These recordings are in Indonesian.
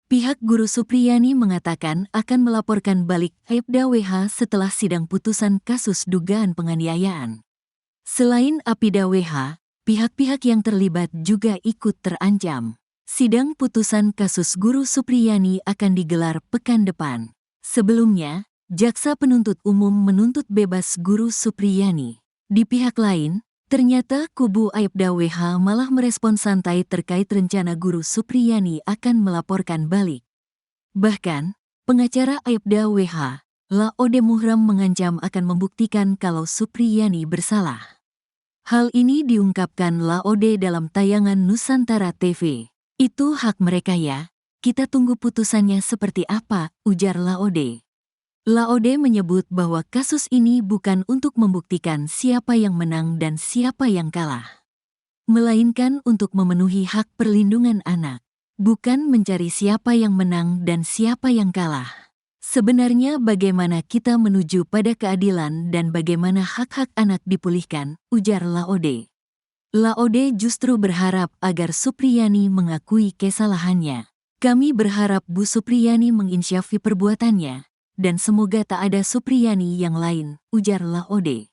Pihak Guru Supriyani mengatakan akan melaporkan balik Aibda WH setelah sidang putusan kasus dugaan penganiayaan. Selain Aibda WH, pihak-pihak yang terlibat juga ikut terancam. Sidang putusan kasus Guru Supriyani akan digelar pekan depan. Sebelumnya, Jaksa Penuntut Umum menuntut bebas Guru Supriyani. Di pihak lain, ternyata kubu Aibda WH malah merespon santai terkait rencana Guru Supriyani akan melaporkan balik. Bahkan, pengacara Aibda WH, Laode Muhram mengancam akan membuktikan kalau Supriyani bersalah. Hal ini diungkapkan Laode dalam tayangan Nusantara TV. Itu hak mereka ya, kita tunggu putusannya seperti apa, ujar Laode. Laode menyebut bahwa kasus ini bukan untuk membuktikan siapa yang menang dan siapa yang kalah, melainkan untuk memenuhi hak perlindungan anak, bukan mencari siapa yang menang dan siapa yang kalah. Sebenarnya bagaimana kita menuju pada keadilan dan bagaimana hak-hak anak dipulihkan, ujar Laode. Laode justru berharap agar Supriyani mengakui kesalahannya. Kami berharap Bu Supriyani menginsyafi perbuatannya, dan semoga tak ada Supriyani yang lain, ujar Laode.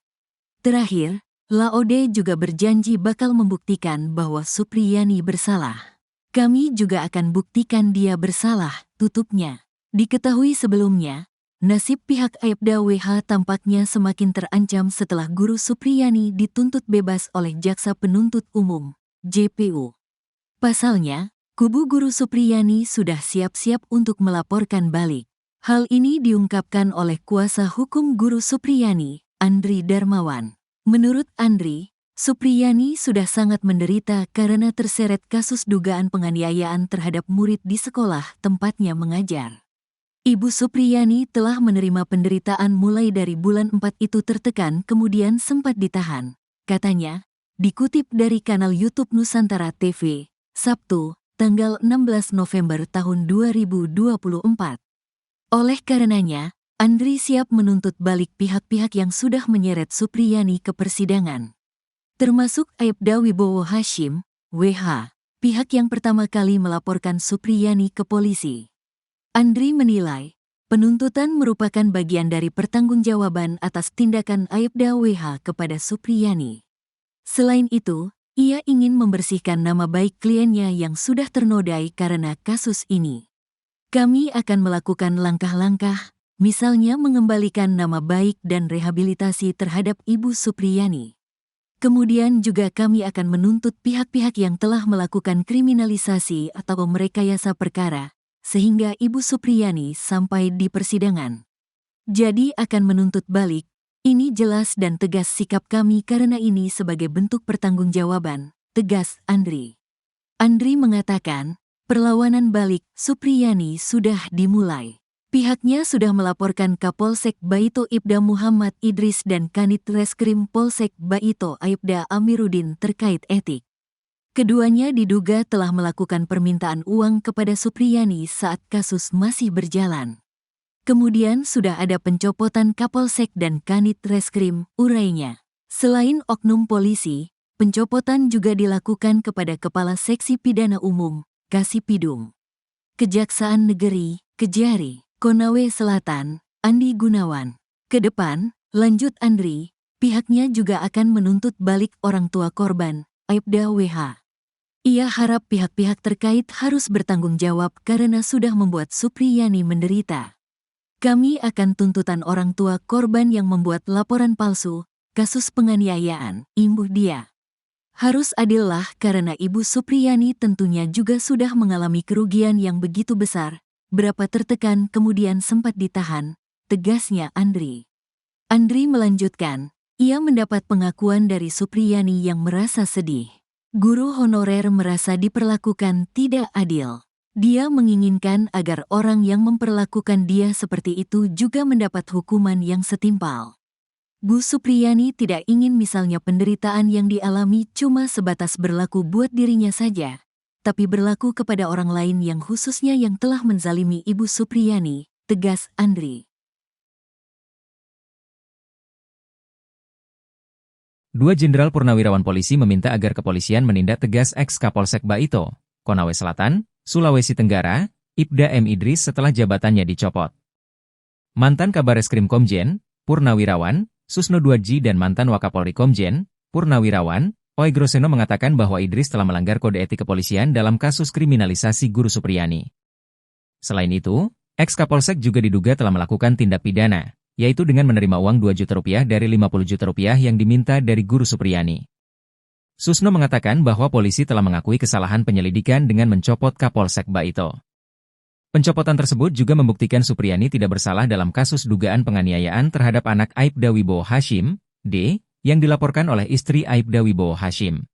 Terakhir, Laode juga berjanji bakal membuktikan bahwa Supriyani bersalah. Kami juga akan buktikan dia bersalah, tutupnya. Diketahui sebelumnya, nasib pihak Aibda WH tampaknya semakin terancam setelah Guru Supriyani dituntut bebas oleh Jaksa Penuntut Umum, JPU. Pasalnya, kubu Guru Supriyani sudah siap-siap untuk melaporkan balik. Hal ini diungkapkan oleh kuasa hukum Guru Supriyani, Andri Darmawan. Menurut Andri, Supriyani sudah sangat menderita karena terseret kasus dugaan penganiayaan terhadap murid di sekolah tempatnya mengajar. Ibu Supriyani telah menerima penderitaan mulai dari bulan 4 itu tertekan kemudian sempat ditahan. Katanya, dikutip dari kanal YouTube Nusantara TV, Sabtu, tanggal 16 November tahun 2024. Oleh karenanya, Andri siap menuntut balik pihak-pihak yang sudah menyeret Supriyani ke persidangan. Termasuk Aibda Wibowo Hashim, WH, pihak yang pertama kali melaporkan Supriyani ke polisi. Andri menilai, penuntutan merupakan bagian dari pertanggungjawaban atas tindakan Aibda WH kepada Supriyani. Selain itu, ia ingin membersihkan nama baik kliennya yang sudah ternodai karena kasus ini. Kami akan melakukan langkah-langkah, misalnya mengembalikan nama baik dan rehabilitasi terhadap Ibu Supriyani. Kemudian juga kami akan menuntut pihak-pihak yang telah melakukan kriminalisasi atau merekayasa perkara, sehingga Ibu Supriyani sampai di persidangan. Jadi akan menuntut balik, ini jelas dan tegas sikap kami karena ini sebagai bentuk pertanggungjawaban, tegas Andri. Andri mengatakan, perlawanan balik Supriyani sudah dimulai. Pihaknya sudah melaporkan Kapolsek Baito Ibda Muhammad Idris dan Kanit Reskrim Polsek Baito Aibda Amiruddin terkait etik. Keduanya diduga telah melakukan permintaan uang kepada Supriyani saat kasus masih berjalan. Kemudian sudah ada pencopotan Kapolsek dan Kanit Reskrim, urainya. Selain oknum polisi, pencopotan juga dilakukan kepada Kepala Seksi Pidana Umum, Kasipidum, Kejaksaan Negeri, Kejari, Konawe Selatan, Andi Gunawan. Kedepan, lanjut Andri, pihaknya juga akan menuntut balik orang tua korban, Aibda WH. Ia harap pihak-pihak terkait harus bertanggung jawab karena sudah membuat Supriyani menderita. Kami akan tuntutan orang tua korban yang membuat laporan palsu, kasus penganiayaan, imbuh dia. Harus adillah karena Ibu Supriyani tentunya juga sudah mengalami kerugian yang begitu besar, berapa tertekan kemudian sempat ditahan, tegasnya Andri. Andri melanjutkan, ia mendapat pengakuan dari Supriyani yang merasa sedih. Guru honorer merasa diperlakukan tidak adil. Dia menginginkan agar orang yang memperlakukan dia seperti itu juga mendapat hukuman yang setimpal. Bu Supriyani tidak ingin misalnya penderitaan yang dialami cuma sebatas berlaku buat dirinya saja, tapi berlaku kepada orang lain yang khususnya yang telah menzalimi Ibu Supriyani, tegas Andri. Dua Jenderal Purnawirawan Polisi meminta agar kepolisian menindak tegas ex-Kapolsek Baito, Konawe Selatan, Sulawesi Tenggara, Ibda M. Idris setelah jabatannya dicopot. Mantan Kabareskrim Komjen, Purnawirawan, Susno Duadji dan mantan Wakapolri Komjen, Purnawirawan, Oegroseno mengatakan bahwa Idris telah melanggar kode etik kepolisian dalam kasus kriminalisasi Guru Supriyani. Selain itu, ex-Kapolsek juga diduga telah melakukan tindak pidana, yaitu dengan menerima uang 2 juta rupiah dari 50 juta rupiah yang diminta dari Guru Supriyani. Susno mengatakan bahwa polisi telah mengakui kesalahan penyelidikan dengan mencopot Kapolsek Baito. Pencopotan tersebut juga membuktikan Supriyani tidak bersalah dalam kasus dugaan penganiayaan terhadap anak Aibda Wibowo Hashim, D., yang dilaporkan oleh istri Aibda Wibowo Hashim.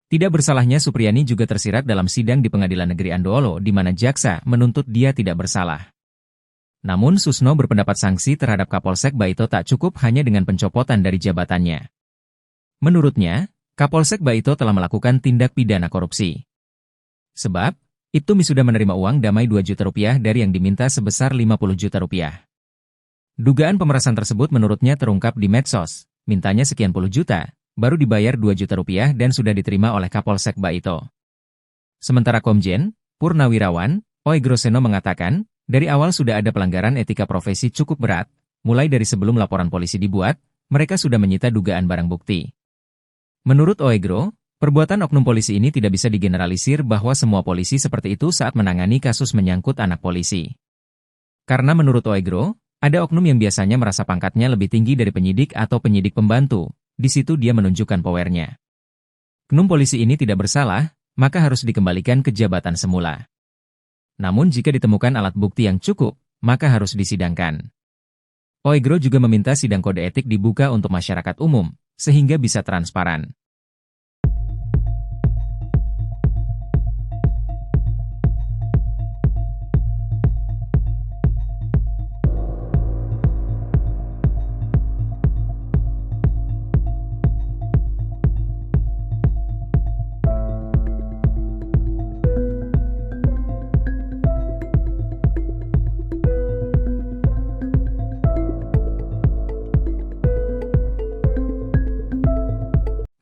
Tidak bersalahnya Supriyani juga tersirat dalam sidang di Pengadilan Negeri Andoolo di mana jaksa menuntut dia tidak bersalah. Namun Susno berpendapat sanksi terhadap Kapolsek Baito tak cukup hanya dengan pencopotan dari jabatannya. Menurutnya, Kapolsek Baito telah melakukan tindak pidana korupsi. Sebab, Ibtu sudah menerima uang damai 2 juta rupiah dari yang diminta sebesar 50 juta rupiah. Dugaan pemerasan tersebut menurutnya terungkap di medsos. Mintanya sekian puluh juta, baru dibayar 2 juta rupiah dan sudah diterima oleh Kapolsek Baito. Sementara Komjen, Purnawirawan, Oegroseno mengatakan, dari awal sudah ada pelanggaran etika profesi cukup berat, mulai dari sebelum laporan polisi dibuat, mereka sudah menyita dugaan barang bukti. Menurut Oegro, perbuatan oknum polisi ini tidak bisa digeneralisir bahwa semua polisi seperti itu saat menangani kasus menyangkut anak polisi. Karena menurut Oegro, ada oknum yang biasanya merasa pangkatnya lebih tinggi dari penyidik atau penyidik pembantu, di situ dia menunjukkan powernya. Oknum polisi ini tidak bersalah, maka harus dikembalikan ke jabatan semula. Namun jika ditemukan alat bukti yang cukup, maka harus disidangkan. Oegro juga meminta sidang kode etik dibuka untuk masyarakat umum, sehingga bisa transparan.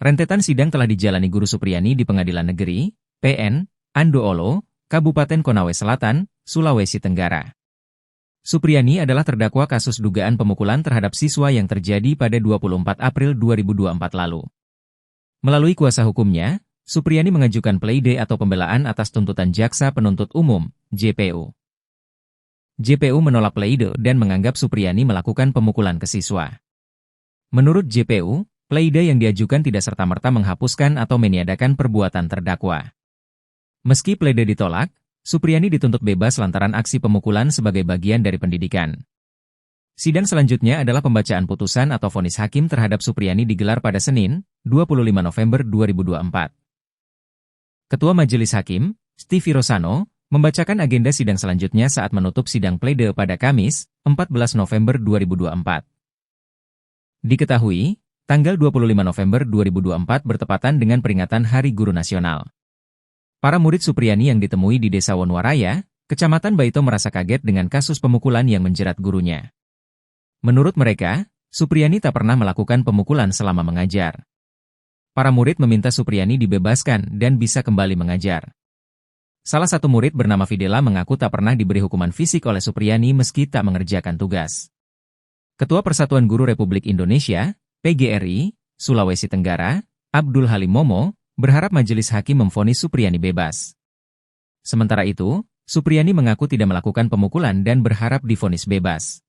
Rentetan sidang telah dijalani Guru Supriyani di Pengadilan Negeri, PN, Andoolo, Kabupaten Konawe Selatan, Sulawesi Tenggara. Supriyani adalah terdakwa kasus dugaan pemukulan terhadap siswa yang terjadi pada 24 April 2024 lalu. Melalui kuasa hukumnya, Supriyani mengajukan pleide atau pembelaan atas tuntutan Jaksa Penuntut Umum, JPU. JPU menolak pleide dan menganggap Supriyani melakukan pemukulan ke siswa. Menurut JPU, pleide yang diajukan tidak serta-merta menghapuskan atau meniadakan perbuatan terdakwa. Meski pleide ditolak, Supriyani dituntut bebas lantaran aksi pemukulan sebagai bagian dari pendidikan. Sidang selanjutnya adalah pembacaan putusan atau vonis hakim terhadap Supriyani digelar pada Senin, 25 November 2024. Ketua Majelis Hakim, Stevie Rosano, membacakan agenda sidang selanjutnya saat menutup sidang pleide pada Kamis, 14 November 2024. Diketahui, tanggal 25 November 2024 bertepatan dengan peringatan Hari Guru Nasional. Para murid Supriyani yang ditemui di Desa Wonwaraya, Kecamatan Baito merasa kaget dengan kasus pemukulan yang menjerat gurunya. Menurut mereka, Supriyani tak pernah melakukan pemukulan selama mengajar. Para murid meminta Supriyani dibebaskan dan bisa kembali mengajar. Salah satu murid bernama Fidela mengaku tak pernah diberi hukuman fisik oleh Supriyani meski tak mengerjakan tugas. Ketua Persatuan Guru Republik Indonesia, PGRI, Sulawesi Tenggara, Abdul Halim Momo, berharap majelis hakim memvonis Supriyani bebas. Sementara itu, Supriyani mengaku tidak melakukan pemukulan dan berharap divonis bebas.